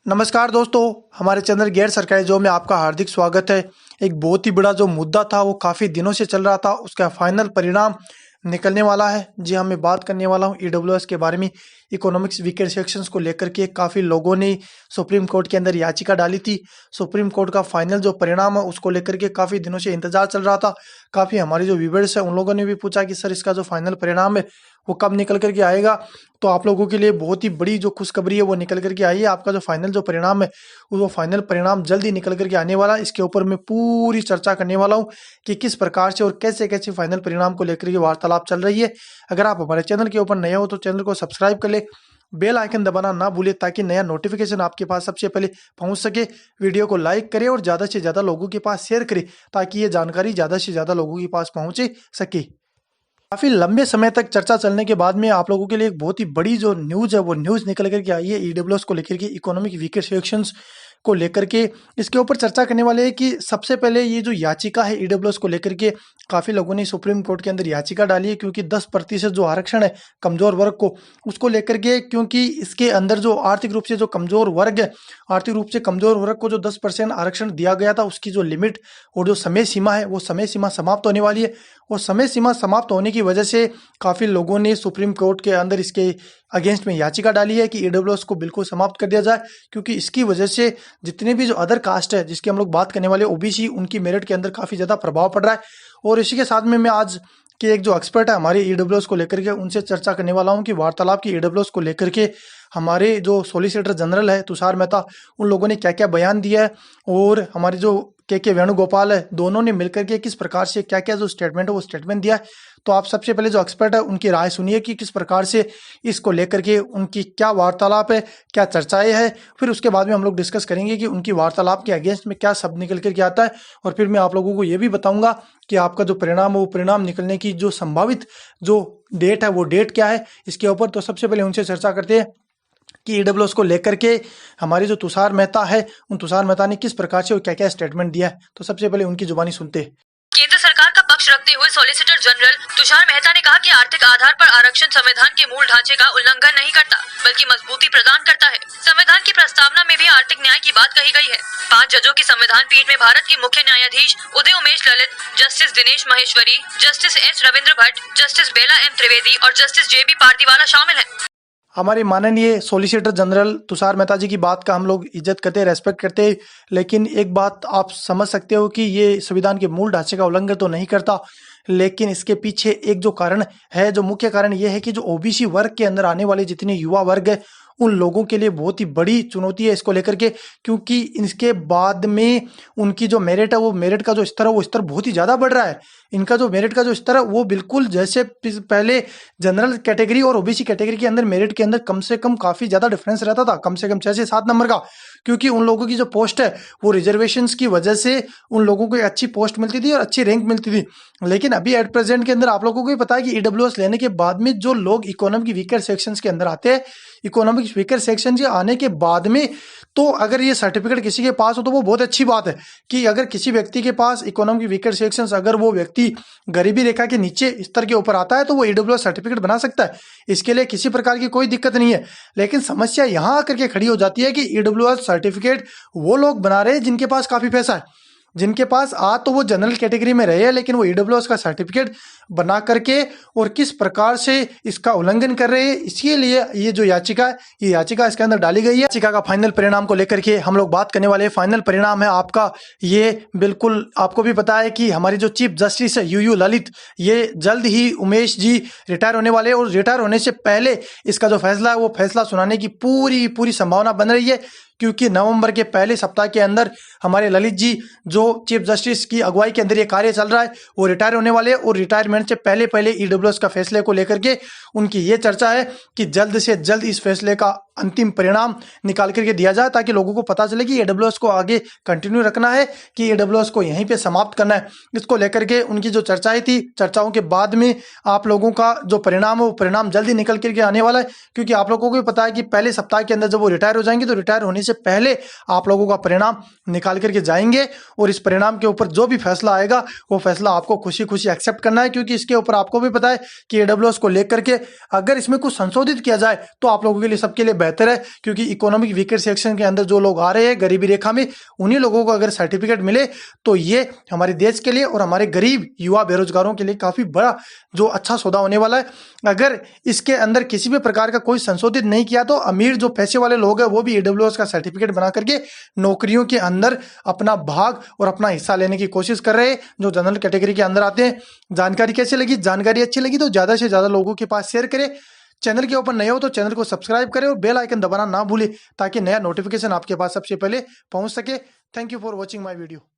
नमस्कार दोस्तों, हमारे चैनल गैर सरकारी जॉब में आपका हार्दिक स्वागत है। एक बहुत ही बड़ा जो मुद्दा था वो काफ़ी दिनों से चल रहा था, उसका फाइनल परिणाम निकलने वाला है। जी हाँ, मैं बात करने वाला हूँ ईडब्ल्यूएस के बारे में। इकोनॉमिक्स वीकर सेक्शंस को लेकर के काफ़ी लोगों ने सुप्रीम कोर्ट के अंदर याचिका डाली थी। सुप्रीम कोर्ट का फाइनल जो परिणाम है उसको लेकर के काफ़ी दिनों से इंतजार चल रहा था। काफ़ी हमारे जो व्यूअर्स है उन लोगों ने भी पूछा कि सर इसका जो फाइनल परिणाम है वो कब निकल करके आएगा। तो आप लोगों के लिए बहुत ही बड़ी जो खुशखबरी है वो निकल करके आई है। आपका जो फाइनल जो परिणाम है वो फाइनल परिणाम जल्द ही निकल करके आने वाला है। इसके ऊपर मैं पूरी चर्चा करने वाला हूँ कि किस प्रकार से और कैसे कैसे फाइनल परिणाम को लेकर के वार्तालाप चल रही है। अगर आप हमारे चैनल के ऊपर नए हो तो चैनल को सब्सक्राइब कर ले, बेल आइकन दबाना ना भूले ताकि नया नोटिफिकेशन आपके पास सबसे पहले पहुंच सके। वीडियो को लाइक करें और ज़्यादा से ज़्यादा लोगों के पास शेयर करें ताकि ये जानकारी ज़्यादा से ज़्यादा लोगों के पास पहुंचे सके। काफ़ी लंबे समय तक चर्चा चलने के बाद में आप लोगों के लिए एक बहुत ही बड़ी जो न्यूज़ है वो न्यूज़ निकल करके आई है ईडब्ल्यूएस को लेकर के, इकोनॉमिक वीकर सेक्शंस को लेकर के। इसके ऊपर चर्चा करने वाले हैं कि सबसे पहले ये जो याचिका है ईडब्ल्यूएस को लेकर के, काफ़ी लोगों ने सुप्रीम कोर्ट के अंदर याचिका डाली है क्योंकि 10% जो आरक्षण है कमज़ोर वर्ग को उसको लेकर के, क्योंकि इसके अंदर जो आर्थिक रूप से जो कमज़ोर वर्ग है, आर्थिक रूप से कमज़ोर वर्ग को जो 10% आरक्षण दिया गया था उसकी जो लिमिट और जो समय सीमा है वो समय सीमा समाप्त होने वाली है। और समय सीमा समाप्त होने की वजह से काफ़ी लोगों ने सुप्रीम कोर्ट के अंदर इसके अगेंस्ट में याचिका डाली है कि ईडब्ल्यूएस को बिल्कुल समाप्त कर दिया जाए, क्योंकि इसकी वजह से जितने भी जो अदर कास्ट है जिसकी हम लोग बात करने वाले ओबीसी, उनकी मेरिट के अंदर काफ़ी ज़्यादा प्रभाव पड़ रहा है। और इसी के साथ में मैं आज के एक जो एक्सपर्ट है हमारे ईडब्ल्यूएस को लेकर के उनसे चर्चा करने वाला हूं कि वार्तालाप की ईडब्ल्यूएस को लेकर के हमारे जो सॉलिसिटर जनरल है तुषार मेहता, उन लोगों ने क्या क्या बयान दिया है और हमारे जो के वेणुगोपाल है, दोनों ने मिलकर के किस प्रकार से क्या क्या जो स्टेटमेंट है वो स्टेटमेंट दिया है। तो आप सबसे पहले जो एक्सपर्ट है उनकी राय सुनिए कि किस प्रकार से इसको लेकर के उनकी क्या वार्तालाप है, क्या चर्चाएं है। फिर उसके बाद में हम लोग डिस्कस करेंगे कि उनकी वार्तालाप के अगेंस्ट में क्या शब्द निकल करके आता है। और फिर मैं आप लोगों को ये भी बताऊंगा कि आपका जो परिणाम है वो परिणाम निकलने की जो संभावित जो डेट है वो डेट क्या है इसके ऊपर। तो सबसे पहले उनसे चर्चा करते हैं कि ईडब्ल्यूएस को लेकर के हमारे जो तुषार मेहता है, उन तुषार मेहता ने किस प्रकार से और क्या क्या स्टेटमेंट दिया है। तो सबसे पहले उनकी जुबानी सुनते हैं। केंद्र सरकार का पक्ष रखते हुए सॉलिसिटर जनरल तुषार मेहता ने कहा कि आर्थिक आधार पर आरक्षण संविधान के मूल ढांचे का उल्लंघन नहीं करता बल्कि मजबूती प्रदान करता है। संविधान की प्रस्तावना में भी आर्थिक न्याय की बात कही गई है। 5 जजों की संविधान पीठ में भारत के मुख्य न्यायाधीश Uday Umesh Lalit, justice Dinesh Maheshwari, justice S Ravindra Bhat, justice Bela M Trivedi और जस्टिस JB पार्दीवाला शामिल है। हमारे माननीय सॉलिसिटर जनरल तुषार मेहता जी की बात का हम लोग इज्जत करते हैं, रेस्पेक्ट करते हैं, लेकिन एक बात आप समझ सकते हो कि ये संविधान के मूल ढांचे का उल्लंघन तो नहीं करता, लेकिन इसके पीछे एक जो कारण है, जो मुख्य कारण ये है कि जो ओबीसी वर्ग के अंदर आने वाले जितने युवा वर्ग है उन लोगों के लिए बहुत ही बड़ी चुनौती है इसको लेकर के, क्योंकि इसके बाद में उनकी जो मेरिट है वो मेरिट का जो स्तर है वो स्तर बहुत ही ज़्यादा बढ़ रहा है। इनका जो मेरिट का जो स्तर है वो बिल्कुल जैसे पहले जनरल कैटेगरी और ओबीसी कैटेगरी के अंदर मेरिट के अंदर कम से कम काफ़ी ज़्यादा डिफरेंस रहता था, कम से कम 6 से 7 नंबर का, क्योंकि उन लोगों की जो पोस्ट है वो रिजर्वेशंस की वजह से उन लोगों को अच्छी पोस्ट मिलती थी और अच्छी रैंक मिलती थी। लेकिन अभी एट प्रेजेंट के अंदर आप लोगों को भी पता है कि ईडब्ल्यूएस लेने के बाद में जो लोग इकोनॉमिक वीकर सेक्शंस के अंदर आते हैं, इकोनॉमिक वीकर सेक्शन के आने के बाद में तो अगर ये सर्टिफिकेट किसी के पास हो तो वो बहुत अच्छी बात है कि अगर किसी व्यक्ति के पास इकोनॉमिक वीकर सेक्शंस, अगर वो व्यक्ति गरीबी रेखा के नीचे स्तर के ऊपर आता है तो वो ईडब्ल्यूएस सर्टिफिकेट बना सकता है। इसके लिए किसी प्रकार की कोई दिक्कत नहीं है। लेकिन समस्या यहाँ आकर के खड़ी हो जाती है कि ईडब्ल्यूएस सर्टिफिकेट वो लोग बना रहे हैं जिनके पास काफ़ी पैसा है, जिनके पास तो वो जनरल कैटेगरी में रहे हैं लेकिन वो ईडब्ल्यूएस का सर्टिफिकेट बना करके और किस प्रकार से इसका उल्लंघन कर रहे हैं। इसके लिए ये जो याचिका है, ये याचिका इसके अंदर डाली गई है। याचिका का फाइनल परिणाम को लेकर के हम लोग बात करने वाले हैं। फाइनल परिणाम है आपका ये, बिल्कुल आपको भी पता है कि हमारी जो चीफ जस्टिस है UU ललित, ये जल्द ही उमेश जी रिटायर होने वाले हैं और रिटायर होने से पहले इसका जो फैसला है वो फैसला सुनाने की पूरी संभावना बन रही है, क्योंकि नवंबर के पहले सप्ताह के अंदर हमारे ललित जी जो चीफ जस्टिस की अगुवाई के अंदर ये कार्य चल रहा है वो रिटायर होने वाले हैं। और रिटायरमेंट से पहले ईडब्ल्यूएस का फैसले को लेकर के उनकी ये चर्चा है कि जल्द से जल्द इस फैसले का अंतिम परिणाम निकाल करके दिया जाए ताकि लोगों को पता चले कि ईडब्ल्यूएस को आगे कंटिन्यू रखना है कि ईडब्ल्यूएस को यहीं पे समाप्त करना है। इसको लेकर के उनकी जो चर्चाएं थी, चर्चाओं के बाद में आप लोगों का जो परिणाम है वो परिणाम जल्दी निकल करके आने वाला है, क्योंकि आप लोगों को भी पता है कि पहले सप्ताह के अंदर जब वो रिटायर हो जाएंगे तो रिटायर होने से पहले आप लोगों का परिणाम निकाल करके जाएंगे और इस परिणाम के ऊपर जो भी फैसला आएगा वो फैसला आपको खुशी खुशी एक्सेप्ट करना है, क्योंकि इसके ऊपर आपको भी पता है कि ईडब्ल्यूएस को लेकर के अगर इसमें कुछ संशोधित किया जाए तो आप लोगों के लिए सबके लिए बेहतर है, क्योंकि इकोनॉमिक वीकर सेक्शन के अंदर जो लोग आ रहे हैं गरीबी रेखा में, उन्हीं लोगों को अगर सर्टिफिकेट मिले तो ये हमारे देश के लिए और हमारे गरीब युवा बेरोजगारों के लिए काफ़ी बड़ा जो अच्छा सौदा होने वाला है। अगर इसके अंदर किसी भी प्रकार का कोई संशोधित नहीं किया तो अमीर जो पैसे वाले लोग हैं वो भी ईडब्ल्यूएस का सर्टिफिकेट बना करके नौकरियों के अंदर अपना भाग और अपना हिस्सा लेने की कोशिश कर रहे हैं जो जनरल कैटेगरी के अंदर आते हैं। जानकारी कैसे लगी? जानकारी अच्छी लगी तो ज़्यादा से ज़्यादा लोगों के पास शेयर करें। चैनल के ऊपर नए हो तो चैनल को सब्सक्राइब करें और बेल आइकन दबाना ना भूलें ताकि नया नोटिफिकेशन आपके पास सबसे पहले पहुंच सके। Thank you for watching my video.